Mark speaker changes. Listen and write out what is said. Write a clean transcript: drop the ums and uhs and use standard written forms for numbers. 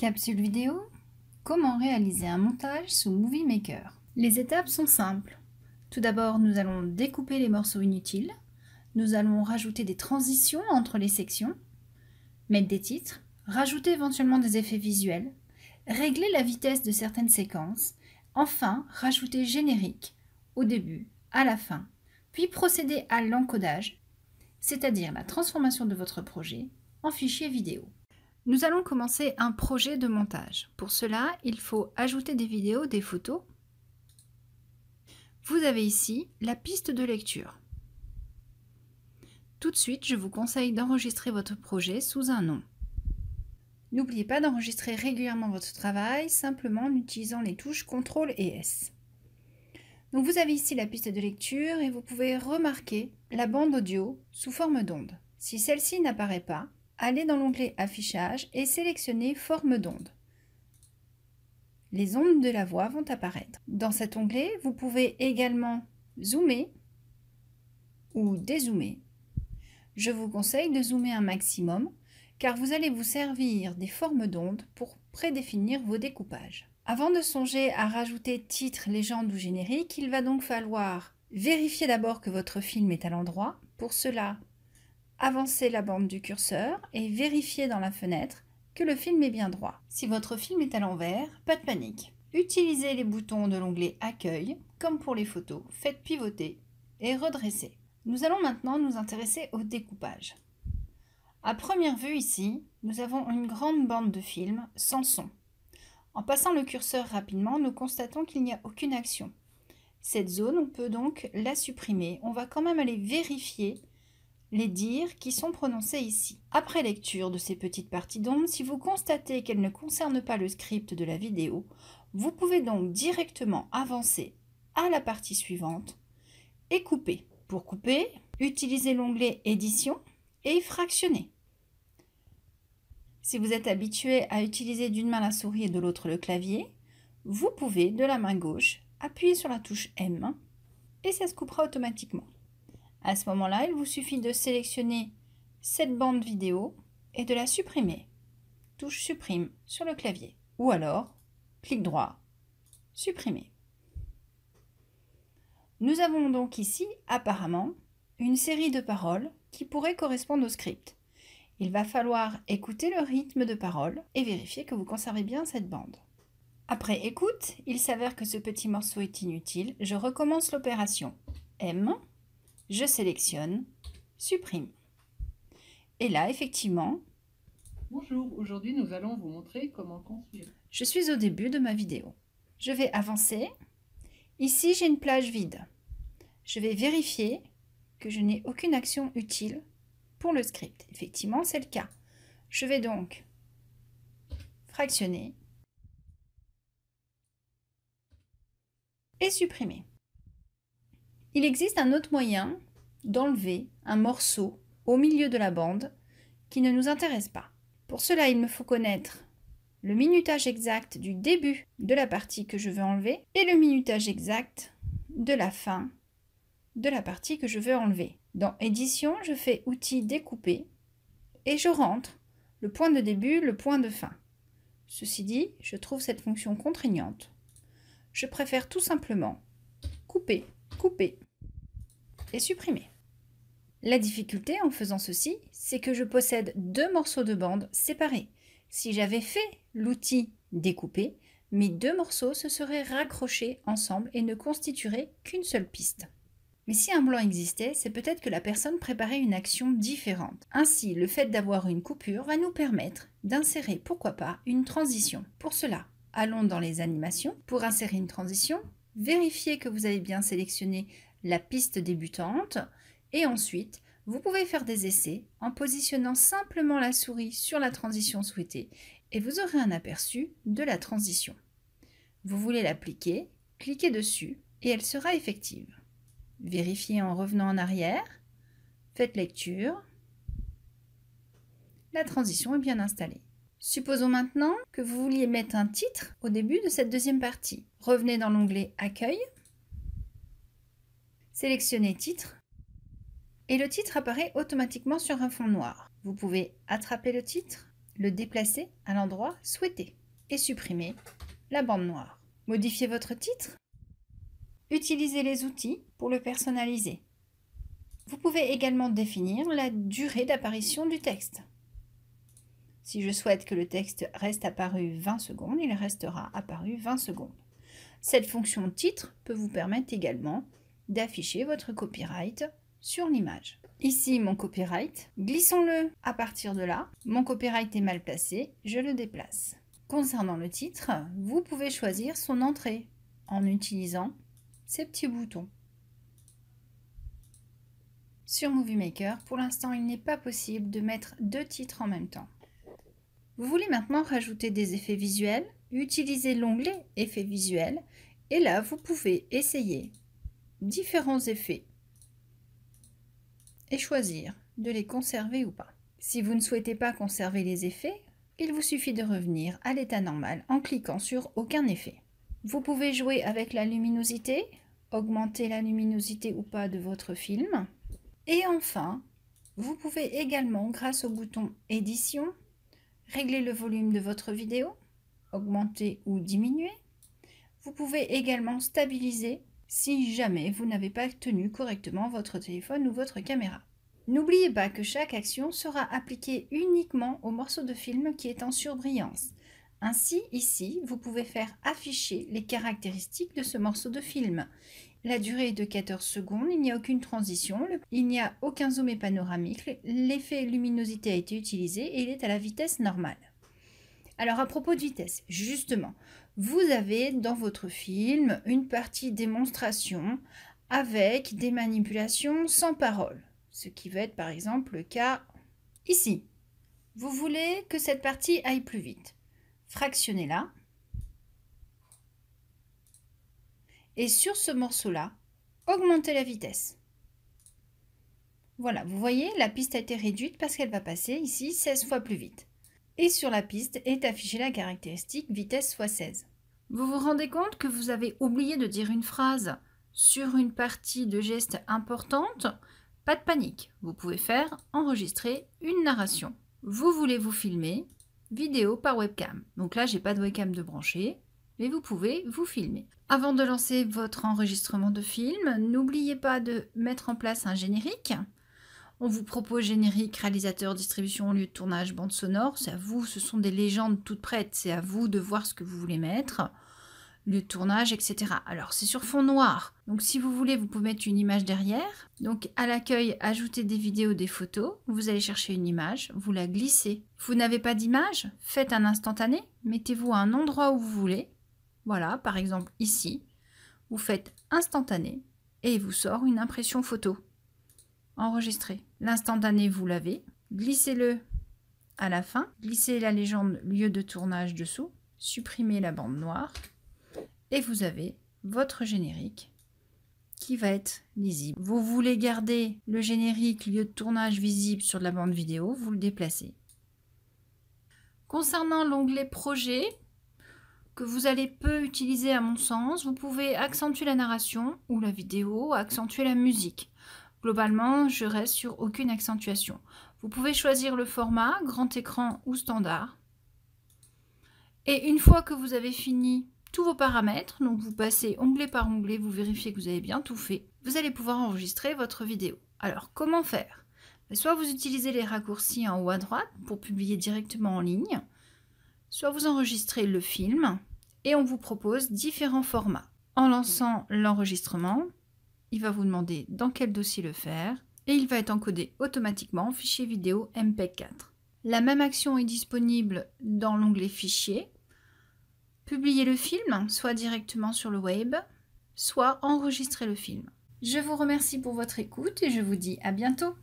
Speaker 1: Capsule vidéo. Comment réaliser un montage sous Movie Maker? Les étapes sont simples. Tout d'abord, nous allons découper les morceaux inutiles. Nous allons rajouter des transitions entre les sections, mettre des titres, rajouter éventuellement des effets visuels, régler la vitesse de certaines séquences, enfin rajouter générique au début, à la fin, puis procéder à l'encodage, c'est-à-dire la transformation de votre projet en fichier vidéo. Nous allons commencer un projet de montage. Pour cela, il faut ajouter des vidéos, des photos. Vous avez ici la piste de lecture. Tout de suite, je vous conseille d'enregistrer votre projet sous un nom. N'oubliez pas d'enregistrer régulièrement votre travail, simplement en utilisant les touches CTRL et S. Donc vous avez ici la piste de lecture et vous pouvez remarquer la bande audio sous forme d'onde. Si celle-ci n'apparaît pas, allez dans l'onglet Affichage et sélectionnez Forme d'onde. Les ondes de la voix vont apparaître. Dans cet onglet, vous pouvez également zoomer ou dézoomer. Je vous conseille de zoomer un maximum car vous allez vous servir des formes d'ondes pour prédéfinir vos découpages. Avant de songer à rajouter titre, légende ou générique, il va donc falloir vérifier d'abord que votre film est à l'endroit. Pour cela, avancez la bande du curseur et vérifiez dans la fenêtre que le film est bien droit. Si votre film est à l'envers, pas de panique. Utilisez les boutons de l'onglet Accueil, comme pour les photos, faites pivoter et redresser. Nous allons maintenant nous intéresser au découpage. À première vue ici, nous avons une grande bande de film sans son. En passant le curseur rapidement, nous constatons qu'il n'y a aucune action. Cette zone, on peut donc la supprimer. On va quand même aller vérifier les dires qui sont prononcés ici. Après lecture de ces petites parties d'onde, si vous constatez qu'elles ne concernent pas le script de la vidéo, vous pouvez donc directement avancer à la partie suivante et couper. Pour couper, utilisez l'onglet Édition et fractionner. Si vous êtes habitué à utiliser d'une main la souris et de l'autre le clavier, vous pouvez, de la main gauche, appuyer sur la touche M et ça se coupera automatiquement. À ce moment-là, il vous suffit de sélectionner cette bande vidéo et de la supprimer. Touche Supprime sur le clavier. Ou alors, clic droit, Supprimer. Nous avons donc ici, apparemment, une série de paroles qui pourraient correspondre au script. Il va falloir écouter le rythme de parole et vérifier que vous conservez bien cette bande. Après écoute, il s'avère que ce petit morceau est inutile. Je recommence l'opération. M. Je sélectionne, supprime. Et là, effectivement,
Speaker 2: Bonjour, aujourd'hui nous allons vous montrer comment construire.
Speaker 1: je suis au début de ma vidéo. Je vais avancer. Ici, j'ai une plage vide. Je vais vérifier que je n'ai aucune action utile pour le script. Effectivement, c'est le cas. Je vais donc fractionner et supprimer. Il existe un autre moyen d'enlever un morceau au milieu de la bande qui ne nous intéresse pas. Pour cela, il me faut connaître le minutage exact du début de la partie que je veux enlever et le minutage exact de la fin de la partie que je veux enlever. Dans Édition, je fais Outils découper et je rentre le point de début, le point de fin. Ceci dit, je trouve cette fonction contraignante. Je préfère tout simplement couper, couper et supprimer. La difficulté en faisant ceci, c'est que je possède deux morceaux de bande séparés. Si j'avais fait l'outil découper, mes deux morceaux se seraient raccrochés ensemble et ne constitueraient qu'une seule piste. Mais si un blanc existait, c'est peut-être que la personne préparait une action différente. Ainsi, le fait d'avoir une coupure va nous permettre d'insérer, pourquoi pas, une transition. Pour cela, allons dans les animations. Pour insérer une transition, vérifiez que vous avez bien sélectionné la piste débutante et ensuite, vous pouvez faire des essais en positionnant simplement la souris sur la transition souhaitée et vous aurez un aperçu de la transition. Vous voulez l'appliquer, cliquez dessus et elle sera effective. Vérifiez en revenant en arrière, faites lecture, la transition est bien installée. Supposons maintenant que vous vouliez mettre un titre au début de cette deuxième partie. Revenez dans l'onglet Accueil, sélectionnez Titre et le titre apparaît automatiquement sur un fond noir. Vous pouvez attraper le titre, le déplacer à l'endroit souhaité et supprimer la bande noire. Modifiez votre titre. Utilisez les outils pour le personnaliser. Vous pouvez également définir la durée d'apparition du texte. Si je souhaite que le texte reste apparu 20 secondes, il restera apparu 20 secondes. Cette fonction titre peut vous permettre également d'afficher votre copyright sur l'image. Ici, mon copyright, glissons-le à partir de là. Mon copyright est mal placé, je le déplace. Concernant le titre, vous pouvez choisir son entrée en utilisant ces petits boutons. Sur Movie Maker, pour l'instant, il n'est pas possible de mettre deux titres en même temps. Vous voulez maintenant rajouter des effets visuels, utilisez l'onglet Effets visuels et là, vous pouvez essayer différents effets et choisir de les conserver ou pas. Si vous ne souhaitez pas conserver les effets, il vous suffit de revenir à l'état normal en cliquant sur Aucun effet. Vous pouvez jouer avec la luminosité, augmenter la luminosité ou pas de votre film. Et enfin, vous pouvez également, grâce au bouton Édition, régler le volume de votre vidéo, augmenter ou diminuer. Vous pouvez également stabiliser si jamais vous n'avez pas tenu correctement votre téléphone ou votre caméra. N'oubliez pas que chaque action sera appliquée uniquement au morceau de film qui est en surbrillance. Ainsi, ici, vous pouvez faire afficher les caractéristiques de ce morceau de film. La durée est de 14 secondes, il n'y a aucune transition, il n'y a aucun zoom panoramique, l'effet luminosité a été utilisé et il est à la vitesse normale. Alors à propos de vitesse, justement, vous avez dans votre film une partie démonstration avec des manipulations sans parole, ce qui va être par exemple le cas ici. Vous voulez que cette partie aille plus vite. Fractionnez-la. Et sur ce morceau-là, augmentez la vitesse. Voilà, vous voyez, la piste a été réduite parce qu'elle va passer ici 16 fois plus vite. Et sur la piste est affichée la caractéristique vitesse x 16. Vous vous rendez compte que vous avez oublié de dire une phrase sur une partie de geste importante? Pas de panique, vous pouvez faire enregistrer une narration. Vous voulez vous filmer, vidéo par webcam. Donc là, j'ai pas de webcam de brancher, mais vous pouvez vous filmer. Avant de lancer votre enregistrement de film, n'oubliez pas de mettre en place un générique. On vous propose générique, réalisateur, distribution, lieu de tournage, bande sonore. C'est à vous, ce sont des légendes toutes prêtes. C'est à vous de voir ce que vous voulez mettre. Lieu de tournage, etc. Alors, c'est sur fond noir. Donc, si vous voulez, vous pouvez mettre une image derrière. Donc, à l'accueil, ajoutez des vidéos, des photos. Vous allez chercher une image, vous la glissez. Vous n'avez pas d'image? Faites un instantané. Mettez-vous à un endroit où vous voulez. Voilà, par exemple, ici. Vous faites instantané et il vous sort une impression photo. Enregistré. L'instantané, vous l'avez. Glissez-le à la fin. Glissez la légende lieu de tournage dessous. Supprimez la bande noire. Et vous avez votre générique qui va être lisible. Vous voulez garder le générique lieu de tournage visible sur la bande vidéo, vous le déplacez. Concernant l'onglet projet, que vous allez peu utiliser à mon sens, vous pouvez accentuer la narration ou la vidéo, accentuer la musique. Globalement, je reste sur aucune accentuation. Vous pouvez choisir le format, grand écran ou standard. Et une fois que vous avez fini tous vos paramètres, donc vous passez onglet par onglet, vous vérifiez que vous avez bien tout fait, vous allez pouvoir enregistrer votre vidéo. Alors, comment faire? Soit vous utilisez les raccourcis en haut à droite pour publier directement en ligne, soit vous enregistrez le film et on vous propose différents formats. En lançant l'enregistrement, il va vous demander dans quel dossier le faire et il va être encodé automatiquement en fichier vidéo MPEG 4. La même action est disponible dans l'onglet Fichier. Publier le film, soit directement sur le web, soit enregistrer le film. Je vous remercie pour votre écoute et je vous dis à bientôt.